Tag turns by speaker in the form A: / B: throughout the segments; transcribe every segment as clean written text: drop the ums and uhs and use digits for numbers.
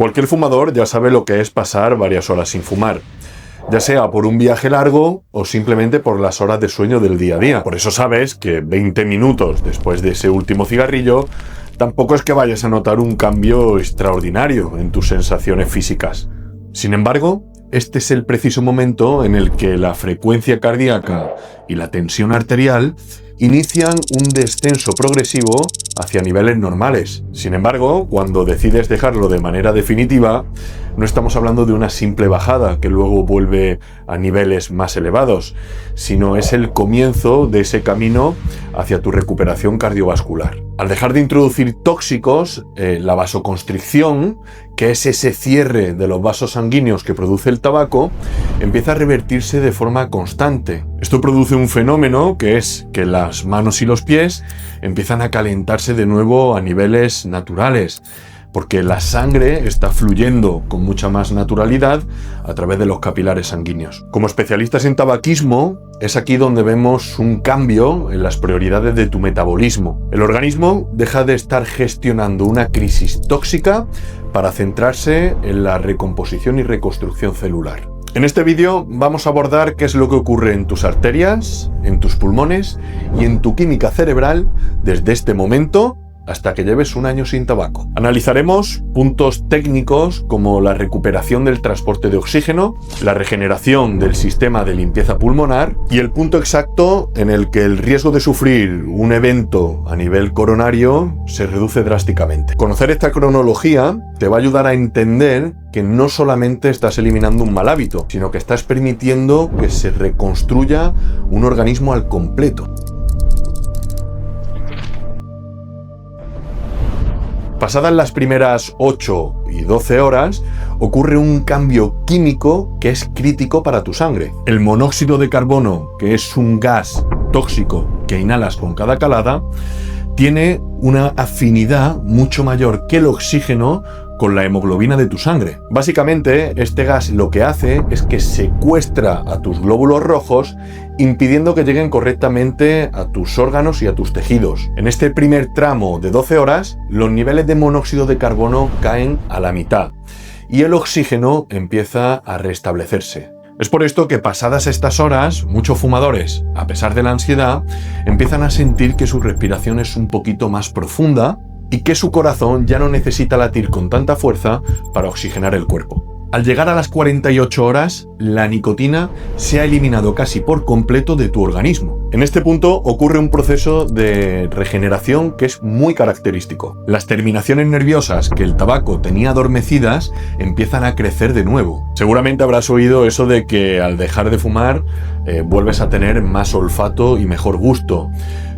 A: Cualquier fumador ya sabe lo que es pasar varias horas sin fumar, ya sea por un viaje largo o simplemente por las horas de sueño del día a día. Por eso sabes que 20 minutos después de ese último cigarrillo, tampoco es que vayas a notar un cambio extraordinario en tus sensaciones físicas. Sin embargo, este es el preciso momento en el que la frecuencia cardíaca y la tensión arterial inician un descenso progresivo hacia niveles normales. Sin embargo, cuando decides dejarlo de manera definitiva, no estamos hablando de una simple bajada que luego vuelve a niveles más elevados, sino es el comienzo de ese camino hacia tu recuperación cardiovascular. Al dejar de introducir tóxicos, la vasoconstricción, que es ese cierre de los vasos sanguíneos que produce el tabaco, empieza a revertirse de forma constante. Esto produce un fenómeno que es que las manos y los pies empiezan a calentarse de nuevo a niveles naturales, porque la sangre está fluyendo con mucha más naturalidad a través de los capilares sanguíneos. Como especialistas en tabaquismo, es aquí donde vemos un cambio en las prioridades de tu metabolismo. El organismo deja de estar gestionando una crisis tóxica para centrarse en la recomposición y reconstrucción celular. En este vídeo vamos a abordar qué es lo que ocurre en tus arterias, en tus pulmones y en tu química cerebral desde este momento hasta que lleves un año sin tabaco. Analizaremos puntos técnicos como la recuperación del transporte de oxígeno, la regeneración del sistema de limpieza pulmonar y el punto exacto en el que el riesgo de sufrir un evento a nivel coronario se reduce drásticamente. Conocer esta cronología te va a ayudar a entender que no solamente estás eliminando un mal hábito, sino que estás permitiendo que se reconstruya un organismo al completo. Pasadas las primeras 8 y 12 horas, ocurre un cambio químico que es crítico para tu sangre. El monóxido de carbono, que es un gas tóxico que inhalas con cada calada, tiene una afinidad mucho mayor que el oxígeno con la hemoglobina de tu sangre. Básicamente, este gas lo que hace es que secuestra a tus glóbulos rojos, impidiendo que lleguen correctamente a tus órganos y a tus tejidos. En este primer tramo de 12 horas, los niveles de monóxido de carbono caen a la mitad y el oxígeno empieza a restablecerse. Es por esto que pasadas estas horas, muchos fumadores, a pesar de la ansiedad, empiezan a sentir que su respiración es un poquito más profunda y que su corazón ya no necesita latir con tanta fuerza para oxigenar el cuerpo. Al llegar a las 48 horas, la nicotina se ha eliminado casi por completo de tu organismo. En este punto ocurre un proceso de regeneración que es muy característico. Las terminaciones nerviosas que el tabaco tenía adormecidas empiezan a crecer de nuevo. Seguramente habrás oído eso de que al dejar de fumar vuelves a tener más olfato y mejor gusto.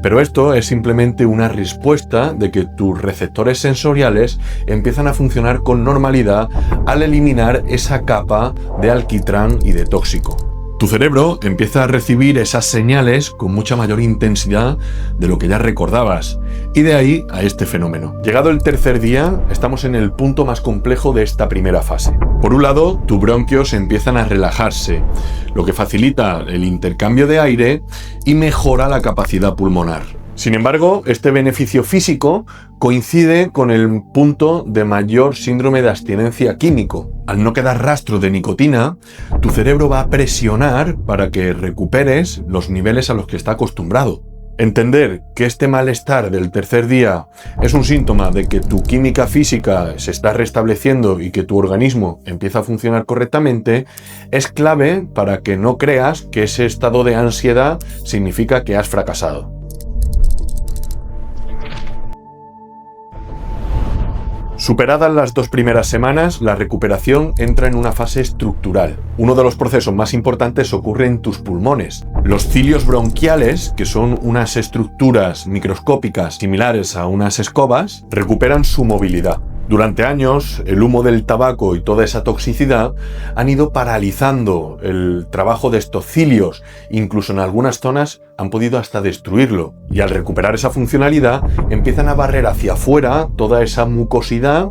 A: Pero esto es simplemente una respuesta de que tus receptores sensoriales empiezan a funcionar con normalidad al eliminar esa capa de alquitrán y de tóxico. Tu cerebro empieza a recibir esas señales con mucha mayor intensidad de lo que ya recordabas, y de ahí a este fenómeno. Llegado el tercer día, estamos en el punto más complejo de esta primera fase. Por un lado, tus bronquios empiezan a relajarse, lo que facilita el intercambio de aire y mejora la capacidad pulmonar. Sin embargo, este beneficio físico coincide con el punto de mayor síndrome de abstinencia químico. Al no quedar rastro de nicotina, tu cerebro va a presionar para que recuperes los niveles a los que está acostumbrado. Entender que este malestar del tercer día es un síntoma de que tu química física se está restableciendo y que tu organismo empieza a funcionar correctamente es clave para que no creas que ese estado de ansiedad significa que has fracasado. Superadas las 2 primeras semanas, la recuperación entra en una fase estructural. Uno de los procesos más importantes ocurre en tus pulmones. Los cilios bronquiales, que son unas estructuras microscópicas similares a unas escobas, recuperan su movilidad. Durante años, el humo del tabaco y toda esa toxicidad han ido paralizando el trabajo de estos cilios, incluso en algunas zonas han podido hasta destruirlo. Y al recuperar esa funcionalidad, empiezan a barrer hacia afuera toda esa mucosidad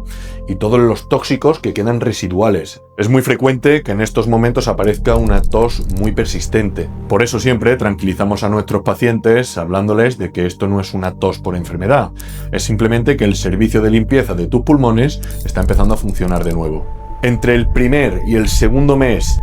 A: y todos los tóxicos que quedan residuales. Es muy frecuente que en estos momentos aparezca una tos muy persistente. Por eso siempre tranquilizamos a nuestros pacientes hablándoles de que esto no es una tos por enfermedad. Es simplemente que el servicio de limpieza de tus pulmones está empezando a funcionar de nuevo. Entre el primer y el segundo mes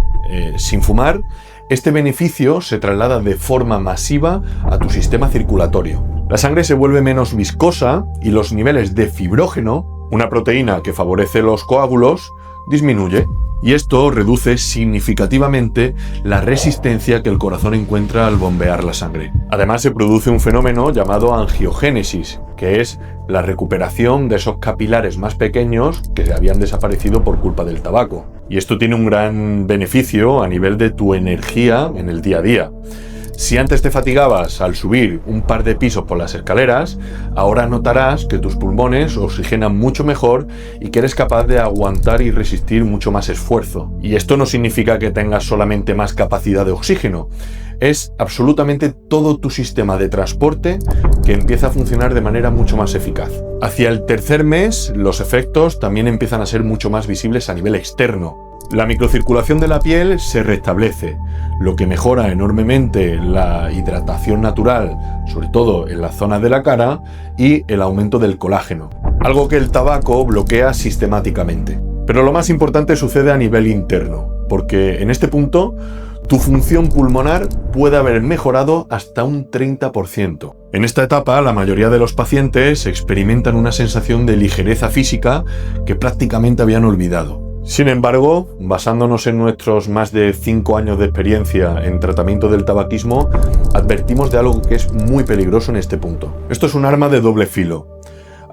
A: sin fumar, este beneficio se traslada de forma masiva a tu sistema circulatorio. La sangre se vuelve menos viscosa y los niveles de fibrógeno, una proteína que favorece los coágulos, disminuye. Y esto reduce significativamente la resistencia que el corazón encuentra al bombear la sangre. Además, se produce un fenómeno llamado angiogénesis, que es la recuperación de esos capilares más pequeños que habían desaparecido por culpa del tabaco. Y esto tiene un gran beneficio a nivel de tu energía en el día a día. Si antes te fatigabas al subir un par de pisos por las escaleras, ahora notarás que tus pulmones oxigenan mucho mejor y que eres capaz de aguantar y resistir mucho más esfuerzo. Y esto no significa que tengas solamente más capacidad de oxígeno. Es absolutamente todo tu sistema de transporte que empieza a funcionar de manera mucho más eficaz. Hacia el tercer mes, los efectos también empiezan a ser mucho más visibles a nivel externo. La microcirculación de la piel se restablece, lo que mejora enormemente la hidratación natural, sobre todo en la zona de la cara, y el aumento del colágeno, algo que el tabaco bloquea sistemáticamente. Pero lo más importante sucede a nivel interno, porque en este punto tu función pulmonar puede haber mejorado hasta un 30%. En esta etapa, la mayoría de los pacientes experimentan una sensación de ligereza física que prácticamente habían olvidado. Sin embargo, basándonos en nuestros más de 5 años de experiencia en tratamiento del tabaquismo, advertimos de algo que es muy peligroso en este punto. Esto es un arma de doble filo.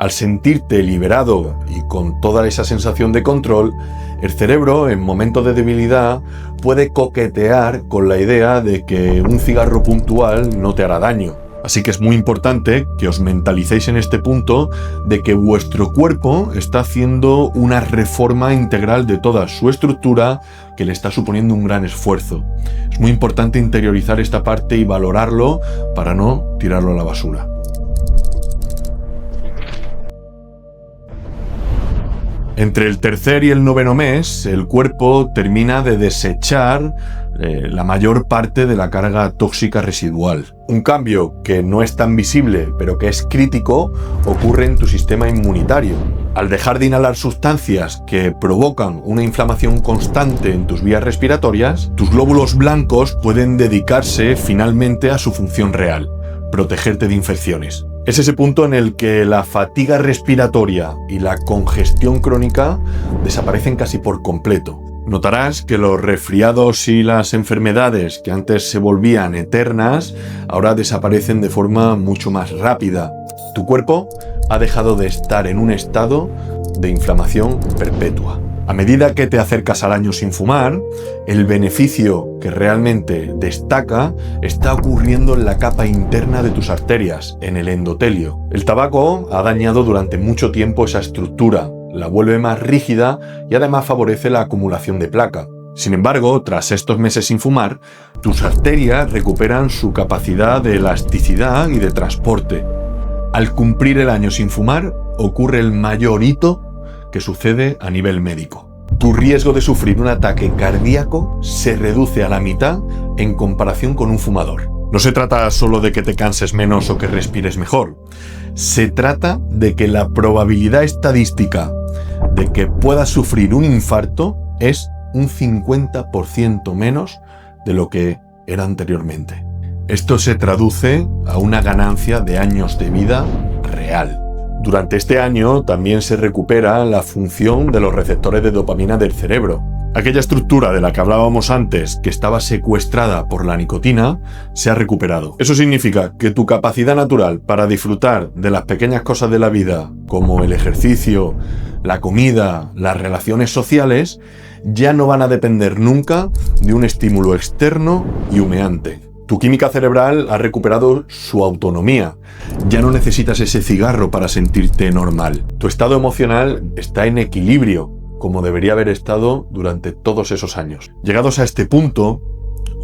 A: Al sentirte liberado y con toda esa sensación de control, el cerebro, en momentos de debilidad, puede coquetear con la idea de que un cigarro puntual no te hará daño. Así que es muy importante que os mentalicéis en este punto de que vuestro cuerpo está haciendo una reforma integral de toda su estructura que le está suponiendo un gran esfuerzo. Es muy importante interiorizar esta parte y valorarlo para no tirarlo a la basura. Entre el tercer y el noveno mes, el cuerpo termina de desechar la mayor parte de la carga tóxica residual. Un cambio que no es tan visible, pero que es crítico, ocurre en tu sistema inmunitario. Al dejar de inhalar sustancias que provocan una inflamación constante en tus vías respiratorias, tus glóbulos blancos pueden dedicarse finalmente a su función real, protegerte de infecciones. Es ese punto en el que la fatiga respiratoria y la congestión crónica desaparecen casi por completo. Notarás que los resfriados y las enfermedades que antes se volvían eternas, ahora desaparecen de forma mucho más rápida. Tu cuerpo ha dejado de estar en un estado de inflamación perpetua. A medida que te acercas al año sin fumar, el beneficio que realmente destaca está ocurriendo en la capa interna de tus arterias, en el endotelio. El tabaco ha dañado durante mucho tiempo esa estructura, la vuelve más rígida y además favorece la acumulación de placa. Sin embargo, tras estos meses sin fumar, tus arterias recuperan su capacidad de elasticidad y de transporte. Al cumplir el año sin fumar, ocurre el mayor hito que sucede a nivel médico. Tu riesgo de sufrir un ataque cardíaco se reduce a la mitad en comparación con un fumador. No se trata solo de que te canses menos o que respires mejor. Se trata de que la probabilidad estadística de que puedas sufrir un infarto es un 50% menos de lo que era anteriormente. Esto se traduce a una ganancia de años de vida real. Durante este año también se recupera la función de los receptores de dopamina del cerebro. Aquella estructura de la que hablábamos antes, que estaba secuestrada por la nicotina, se ha recuperado. Eso significa que tu capacidad natural para disfrutar de las pequeñas cosas de la vida, como el ejercicio, la comida, las relaciones sociales, ya no van a depender nunca de un estímulo externo y humeante. Tu química cerebral ha recuperado su autonomía. Ya no necesitas ese cigarro para sentirte normal. Tu estado emocional está en equilibrio, como debería haber estado durante todos esos años. Llegados a este punto,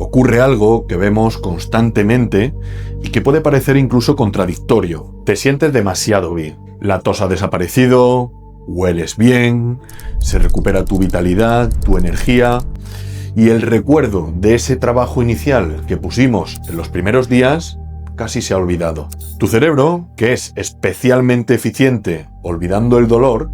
A: ocurre algo que vemos constantemente y que puede parecer incluso contradictorio. Te sientes demasiado bien. La tos ha desaparecido, hueles bien, se recupera tu vitalidad, tu energía, y el recuerdo de ese trabajo inicial que pusimos en los primeros días casi se ha olvidado. Tu cerebro, que es especialmente eficiente olvidando el dolor,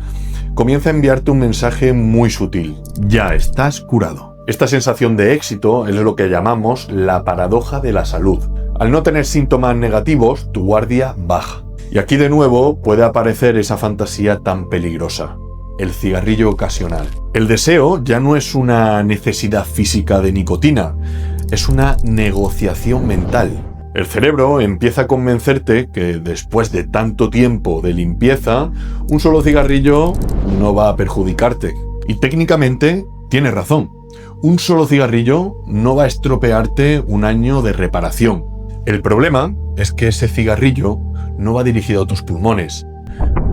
A: comienza a enviarte un mensaje muy sutil. Ya estás curado. Esta sensación de éxito es lo que llamamos la paradoja de la salud. Al no tener síntomas negativos, tu guardia baja. Y aquí de nuevo puede aparecer esa fantasía tan peligrosa, el cigarrillo ocasional. El deseo ya no es una necesidad física de nicotina, es una negociación mental. El cerebro empieza a convencerte que después de tanto tiempo de limpieza, un solo cigarrillo no va a perjudicarte. Y técnicamente tiene razón. Un solo cigarrillo no va a estropearte un año de reparación. El problema es que ese cigarrillo no va dirigido a tus pulmones,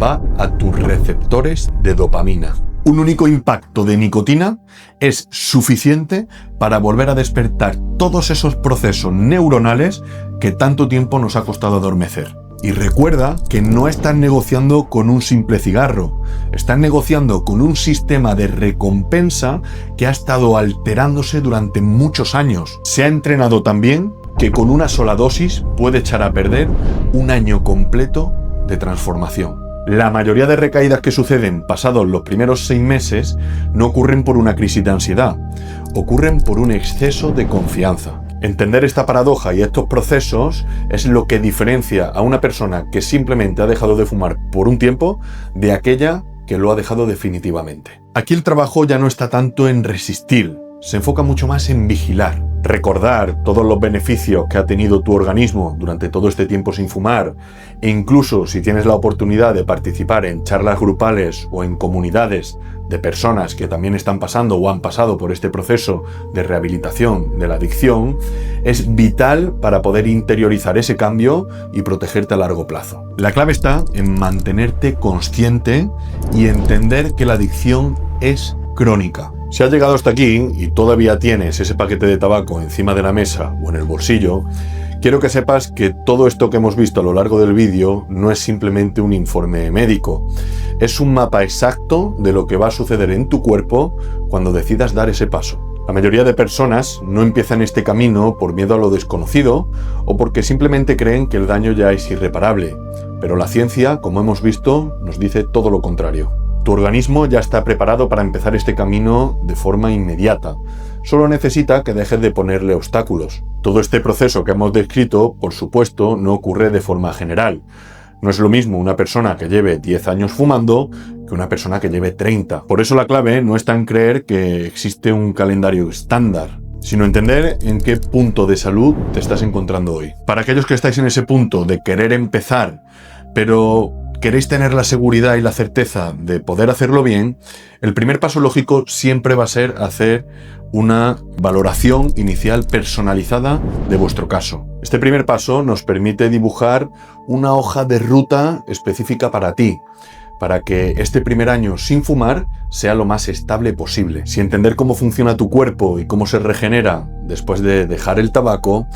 A: va a tus receptores de dopamina. Un único impacto de nicotina es suficiente para volver a despertar todos esos procesos neuronales que tanto tiempo nos ha costado adormecer. Y recuerda que no estás negociando con un simple cigarro, estás negociando con un sistema de recompensa que ha estado alterándose durante muchos años. Se ha entrenado también que con una sola dosis puede echar a perder un año completo de transformación. La mayoría de recaídas que suceden pasados los primeros 6 meses no ocurren por una crisis de ansiedad, ocurren por un exceso de confianza. Entender esta paradoja y estos procesos es lo que diferencia a una persona que simplemente ha dejado de fumar por un tiempo de aquella que lo ha dejado definitivamente. Aquí el trabajo ya no está tanto en resistir, se enfoca mucho más en vigilar. Recordar todos los beneficios que ha tenido tu organismo durante todo este tiempo sin fumar, e incluso si tienes la oportunidad de participar en charlas grupales o en comunidades de personas que también están pasando o han pasado por este proceso de rehabilitación de la adicción, es vital para poder interiorizar ese cambio y protegerte a largo plazo. La clave está en mantenerte consciente y entender que la adicción es crónica. Si has llegado hasta aquí y todavía tienes ese paquete de tabaco encima de la mesa o en el bolsillo, quiero que sepas que todo esto que hemos visto a lo largo del vídeo no es simplemente un informe médico. Es un mapa exacto de lo que va a suceder en tu cuerpo cuando decidas dar ese paso. La mayoría de personas no empiezan este camino por miedo a lo desconocido o porque simplemente creen que el daño ya es irreparable. Pero la ciencia, como hemos visto, nos dice todo lo contrario. Tu organismo ya está preparado para empezar este camino de forma inmediata. Solo necesita que dejes de ponerle obstáculos. Todo este proceso que hemos descrito, por supuesto, no ocurre de forma general. No es lo mismo una persona que lleve 10 años fumando que una persona que lleve 30. Por eso la clave no está en creer que existe un calendario estándar, sino entender en qué punto de salud te estás encontrando hoy. Para aquellos que estáis en ese punto de querer empezar, pero queréis tener la seguridad y la certeza de poder hacerlo bien, el primer paso lógico siempre va a ser hacer una valoración inicial personalizada de vuestro caso. Este primer paso nos permite dibujar una hoja de ruta específica para ti, para que este primer año sin fumar sea lo más estable posible. Si entender cómo funciona tu cuerpo y cómo se regenera después de dejar el tabaco,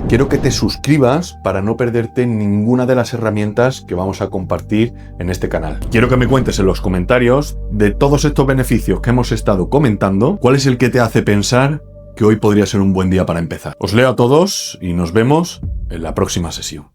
A: quiero que te suscribas para no perderte ninguna de las herramientas que vamos a compartir en este canal. Quiero que me cuentes en los comentarios de todos estos beneficios que hemos estado comentando, cuál es el que te hace pensar que hoy podría ser un buen día para empezar. Os leo a todos y nos vemos en la próxima sesión.